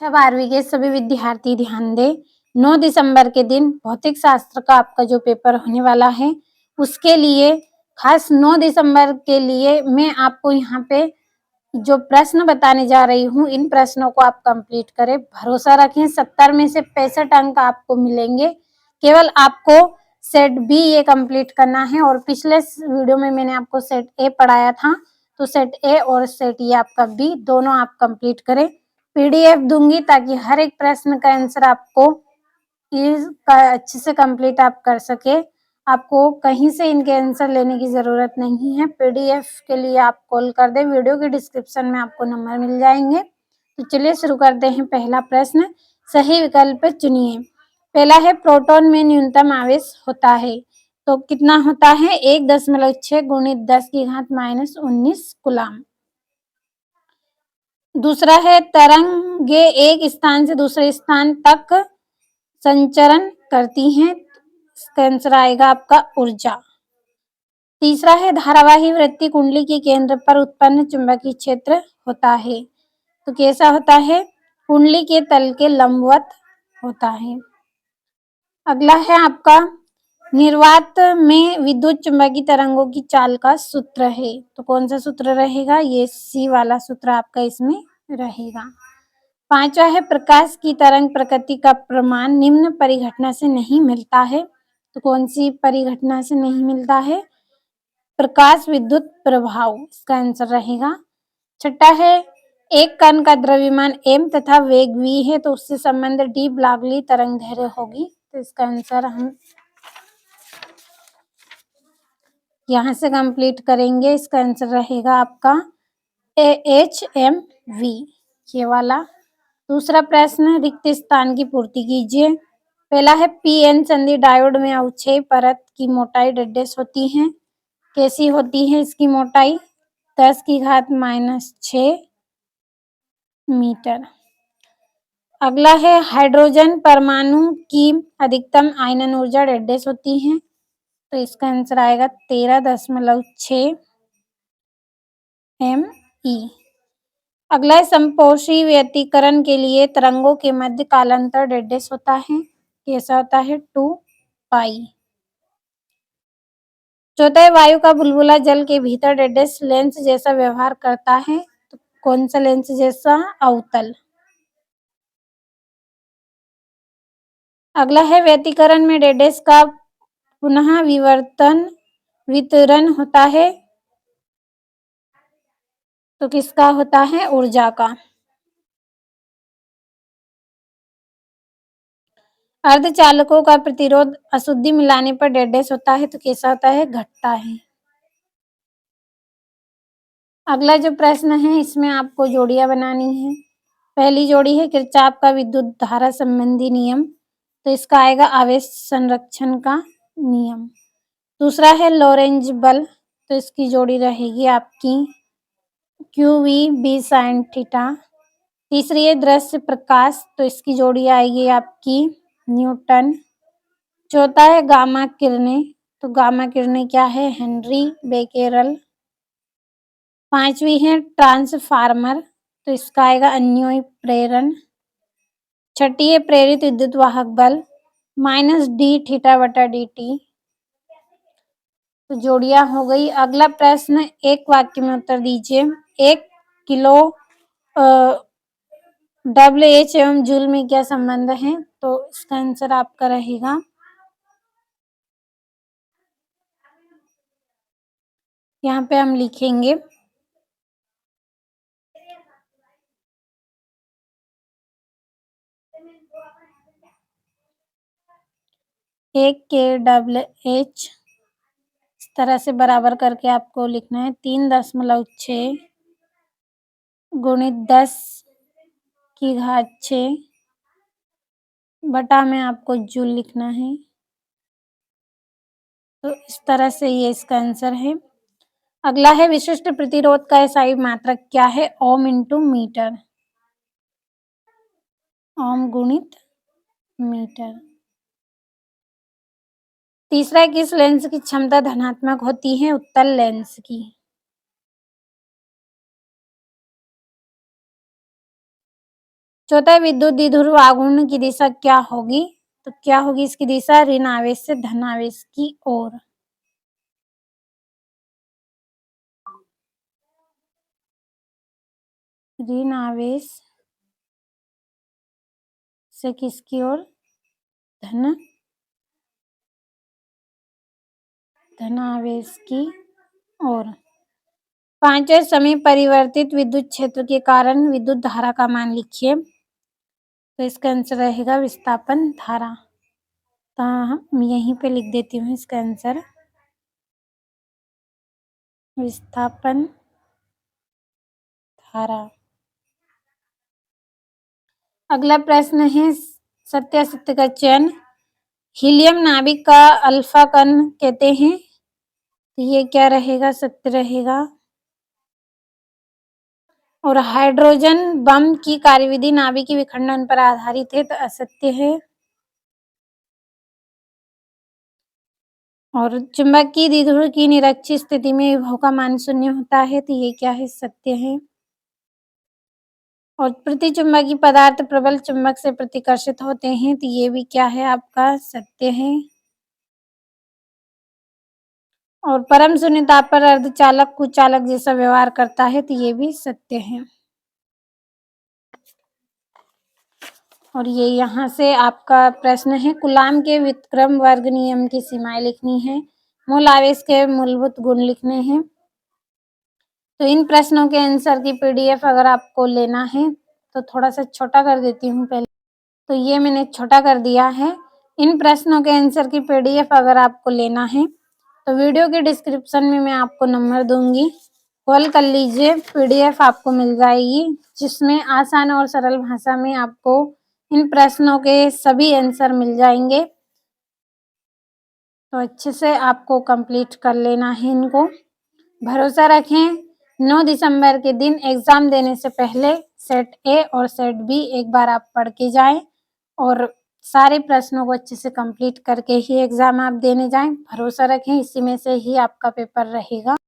कक्षा 12वीं के सभी विद्यार्थी ध्यान दें। 9 दिसंबर के दिन भौतिक शास्त्र का आपका जो पेपर होने वाला है, उसके लिए खास 9 दिसंबर के लिए मैं आपको यहाँ पे जो प्रश्न बताने जा रही हूँ, इन प्रश्नों को आप कंप्लीट करें। भरोसा रखें, 70 में से 65 अंक आपको मिलेंगे। केवल आपको सेट बी ये कंप्लीट करना है और पिछले वीडियो में मैंने आपको सेट ए पढ़ाया था, तो सेट ए और सेट ये आपका बी दोनों आप कंप्लीट करें। पीडीएफ दूंगी ताकि हर एक प्रश्न का आंसर आपको अच्छे से कंप्लीट आप कर सके। आपको कहीं से इनके आंसर लेने की जरूरत नहीं है। पीडीएफ के लिए आप कॉल कर दें, वीडियो के डिस्क्रिप्शन में आपको नंबर मिल जाएंगे। तो चलिए शुरू करते हैं। पहला प्रश्न, सही विकल्प चुनिए। पहला है प्रोटॉन में न्यूनतम आवेश होता है, तो कितना होता है? 1.6 गुणित 10 की घात -19 कूलम। दूसरा है तरंगे एक स्थान से दूसरे स्थान तक संचरण करती हैं, इसका आंसर आएगा आपका ऊर्जा। तीसरा है धारावाही वृत्तीय कुंडली के केंद्र पर उत्पन्न चुंबकीय क्षेत्र होता है, तो कैसा होता है? कुंडली के तल के लंबवत होता है। अगला है आपका निर्वात में विद्युत चुंबकीय तरंगों की चाल का सूत्र है, तो कौन सा सूत्र रहेगा? ये सी वाला सूत्र आपका इसमें रहेगा। पांचवा है प्रकाश की तरंग प्रकृति का प्रमाण निम्न परिघटना से नहीं मिलता है, तो कौन सी परिघटना से नहीं मिलता है? प्रकाश विद्युत प्रभाव, इसका आंसर रहेगा। छठा है एक कण का द्रव्यमान m तथा वेग v है, तो उससे संबंध d ब्लॉगली तरंग दैर्घ्य होगी, तो इसका आंसर हम यहाँ से कंप्लीट करेंगे। इसका आंसर रहेगा आपका HMV ये वाला। दूसरा प्रश्न, रिक्त स्थान की पूर्ति कीजिए। पहला है पीएन संधि डायोड में अवक्षय परत की मोटाई डेढ़ होती है, कैसी होती है इसकी मोटाई? 10 की घात -6 मीटर। अगला है हाइड्रोजन परमाणु की अधिकतम आयनन ऊर्जा डेढ़ होती है, तो इसका आंसर आएगा 13.6 ME। अगला है समपोषी व्यतिकरण के लिए तरंगों के मध्य कालांतर डेढ़ होता है, कैसा होता है? 2 पाई। चौथा है वायु का बुलबुला जल के भीतर डेढ़ लेंस जैसा व्यवहार करता है, तो कौन सा लेंस जैसा? अवतल। अगला है व्यतिकरण में डेढ़ का पुनः वितरण होता है, तो किसका होता है? ऊर्जा का। अर्धचालकों का प्रतिरोध अशुद्धि मिलाने पर डेढ़ होता है, तो कैसा होता है? घटता है। अगला जो प्रश्न है इसमें आपको जोड़ियां बनानी है। पहली जोड़ी है किरचॉफ का विद्युत धारा संबंधी नियम, तो इसका आएगा आवेश संरक्षण का नियम। दूसरा है लोरेंज बल, तो इसकी जोड़ी रहेगी आपकी QV sin थीटा। तीसरी है दृश्य प्रकाश, तो इसकी जोड़ी आएगी आपकी न्यूटन। चौथा है गामा किरणें, तो गामा किरणें क्या है? हेनरी बेकेरल। पांचवी है ट्रांसफार्मर, तो इसका आएगा अन्योय प्रेरण। छठी है प्रेरित विद्युत वाहक बल -d(θ/dt), तो जोड़ियां हो गई। अगला प्रश्न, एक वाक्य में उत्तर दीजिए। 1 किलो WH एवं जूल में क्या संबंध है? तो इसका आंसर आपका रहेगा, यहाँ पे हम लिखेंगे 1 kWh, इस तरह से बराबर करके आपको लिखना है 3.6 गुणित 10 की घात 6 बटा में आपको जूल लिखना है, तो इस तरह से ये इसका आंसर है। अगला है विशिष्ट प्रतिरोध का SI मात्रक क्या है? ओम इंटू मीटर, ओम गुणित मीटर। तीसरा, किस लेंस की क्षमता धनात्मक होती है? उत्तल लेंस की। चौथा, विद्युत द्विध्रुव आघूर्ण की दिशा क्या होगी? तो क्या होगी इसकी दिशा? ऋण आवेश से धन आवेश की ओर। ऋण आवेश से किसकी ओर? धन आवेश की ओर। पांचवें, समय परिवर्तित विद्युत क्षेत्र के कारण विद्युत धारा का मान लिखिए। तो इसका आंसर रहेगा विस्थापन धारा। तो हम यहीं पे लिख देती हूँ इसका आंसर, विस्थापन धारा। अगला प्रश्न है सत्य असत्य का चयन। हीलियम नाभिक का अल्फा कण कहते हैं, तो ये क्या रहेगा? सत्य रहेगा। और हाइड्रोजन बम की कार्यविधि नाभिकीय विखंडन पर आधारित है, तो असत्य है। और चुंबकीय द्विध्रुव की निरक्षीय स्थिति में विभव का मान शून्य होता है, तो ये क्या है? सत्य है। और प्रतिचुंबकीय पदार्थ प्रबल चुंबक से प्रतिकर्षित होते हैं, तो ये भी क्या है? आपका सत्य है। और परम शून्य ताप पर अर्धचालक कुचालक जैसा व्यवहार करता है, तो ये भी सत्य है। और ये यहाँ से आपका प्रश्न है, कूलाम के व्युत्क्रम वर्ग नियम की सीमाएं लिखनी है, मूल आवेश के मूलभूत गुण लिखने हैं। तो इन प्रश्नों के आंसर की पीडीएफ अगर आपको लेना है तो थोड़ा सा छोटा कर देती हूँ पहले। तो ये मैंने छोटा कर दिया है। इन प्रश्नों के आंसर की पीडीएफ अगर आपको लेना है तो वीडियो के डिस्क्रिप्शन में मैं आपको नंबर दूंगी, कॉल कर लीजिए, पीडीएफ आपको मिल जाएगी, जिसमें आसान और सरल भाषा में आपको इन प्रश्नों के सभी आंसर मिल जाएंगे। तो अच्छे से आपको कंप्लीट कर लेना है इनको। भरोसा रखें, 9 दिसंबर के दिन एग्जाम देने से पहले सेट ए और सेट बी एक बार आप पढ़ के जाएं और सारे प्रश्नों को अच्छे से कंप्लीट करके ही एग्जाम आप देने जाएं। भरोसा रखें, इसी में से ही आपका पेपर रहेगा।